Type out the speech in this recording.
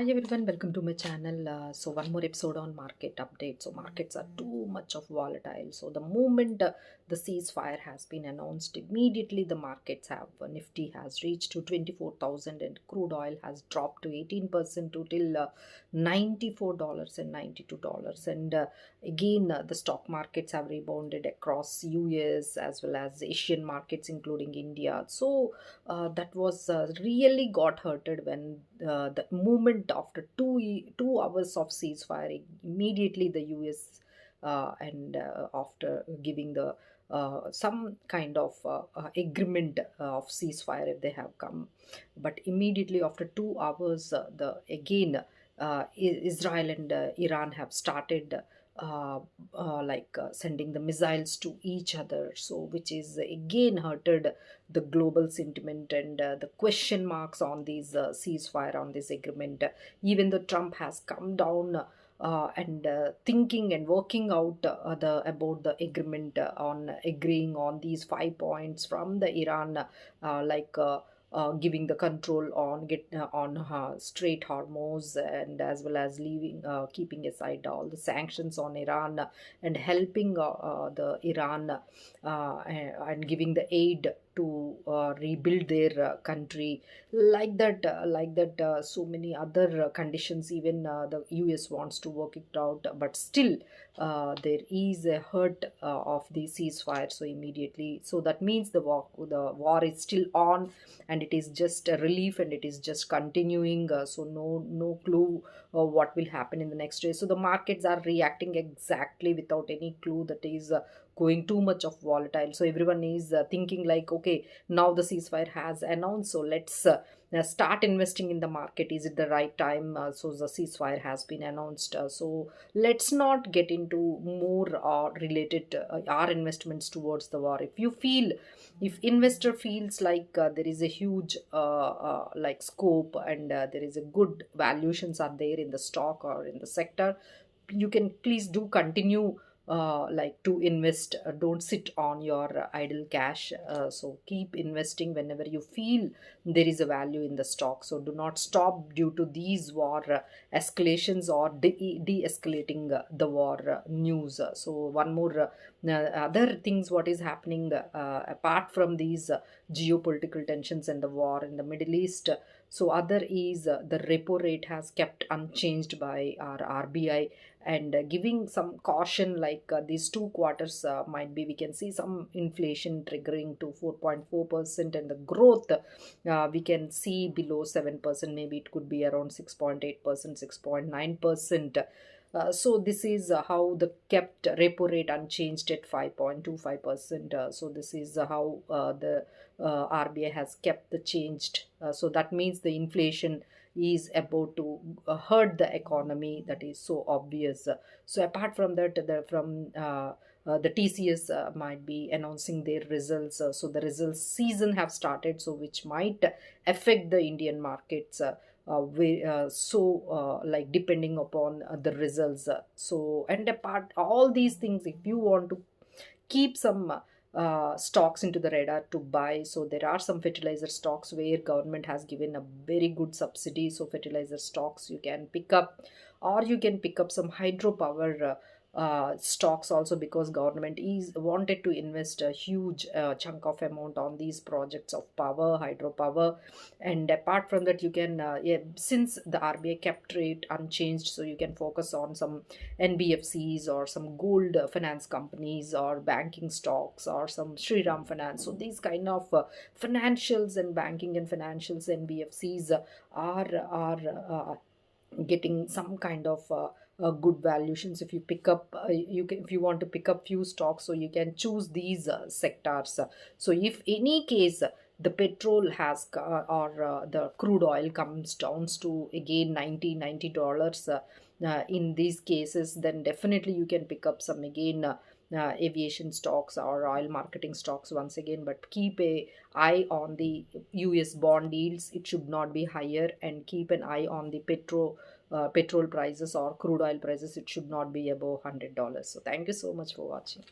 Hi everyone, welcome to my channel. So one more episode on market update. So markets are too much of volatile. So the moment the ceasefire has been announced, immediately the markets have Nifty has reached to 24,000 and crude oil has dropped to 18% to till $94 and $92. And again, the stock markets have rebounded across US as well as Asian markets, including India. So that was really got hurted when the movement after 2 hours of ceasefire, immediately the US and after giving the some kind of agreement of ceasefire if they have come, but immediately after 2 hours the again Israel and Iran have started sending the missiles to each other, so which is again hurted the global sentiment and the question marks on these ceasefire, on this agreement. Even though Trump has come down and thinking and working out the about the agreement on agreeing on these 5 points from the Iran, giving the control on Strait Hormuz, and as well as leaving keeping aside all the sanctions on Iran, and helping the Iran and giving the aid to rebuild their country, so many other conditions. Even the US wants to work it out, but still there is a hurt of the ceasefire. So immediately, so that means the war is still on, and it is just a relief, and it is just continuing. So no clue what will happen in the next day. So the markets are reacting exactly without any clue, that is going too much of volatile. So everyone is thinking like, okay, now the ceasefire has announced, so let's start investing in the market. Is it the right time? So the ceasefire has been announced, so let's not get into more related our investments towards the war. If investor feels like there is a huge like scope, and there is a good valuations are there in the stock or in the sector, you can please do continue to invest. Don't sit on your idle cash. So keep investing whenever you feel there is a value in the stock. So do not stop due to these war escalations or de-escalating the war news. So one more other things what is happening apart from these geopolitical tensions and the war in the Middle East. So other is the repo rate has kept unchanged by our RBI, and giving some caution like these 2 quarters might be we can see some inflation triggering to 4.4%, and the growth we can see below 7%. Maybe it could be around 6.8%, 6.9%. So this is how the kept repo rate unchanged at 5.25%. So this is how the RBI has kept the changed. So that means the inflation is about to hurt the economy. That is so obvious. So apart from that, the TCS might be announcing their results. So the results season have started, so which might affect the Indian markets. Like depending upon the results. So and apart all these things, if you want to keep some stocks into the radar to buy, so there are some fertilizer stocks where government has given a very good subsidy. So fertilizer stocks you can pick up, or you can pick up some hydropower stocks also, because government is wanted to invest a huge chunk of amount on these projects of power, hydropower. And apart from that, you can since the RBI kept rate unchanged, so you can focus on some NBFCs or some gold finance companies or banking stocks or some Shriram Finance. So these kind of financials and banking and financials NBFCs are getting some kind of good valuations. If you pick up you can, if you want to pick up few stocks, so you can choose these sectors. So if any case the petrol has or the crude oil comes down to again 90 dollars in these cases, then definitely you can pick up some again aviation stocks or oil marketing stocks once again. But keep a eye on the US bond yields, it should not be higher, and keep an eye on the petrol prices or crude oil prices, it should not be above $100. So thank you so much for watching.